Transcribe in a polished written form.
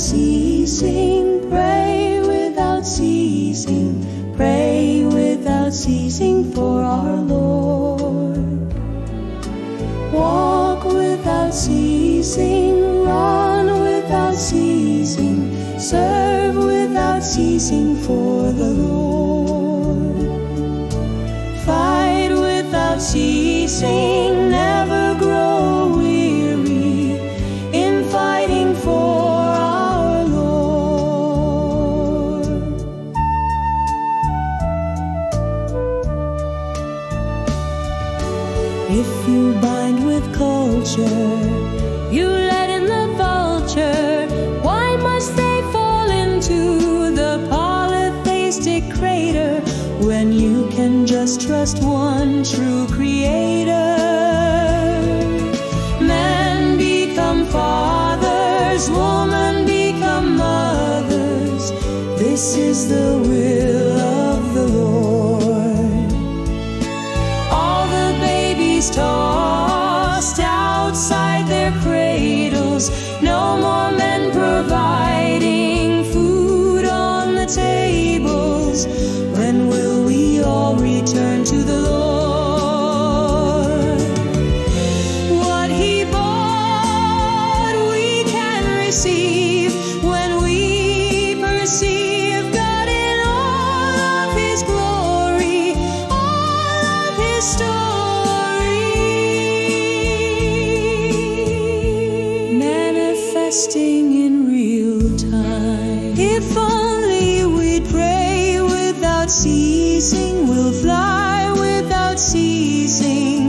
ceasing, pray without ceasing, pray without ceasing for our Lord. Walk without ceasing, run without ceasing, serve without ceasing for the Lord. Fight without ceasing, never grow weary in fighting for our Lord. If you bind with culture, you let in the vulture. Why must they fall into the polytheistic crater when you can just trust one true creator? Men become fathers, women become mothers. This is the will of the Lord. All the babies tossed outside their cradles, no more men providing food on the tables. When will we all return to the Lord? What He bought we can receive when we perceive God in all of His glory, all of His story, manifesting in real time. If only we'd pray without ceasing, we'll fly without ceasing.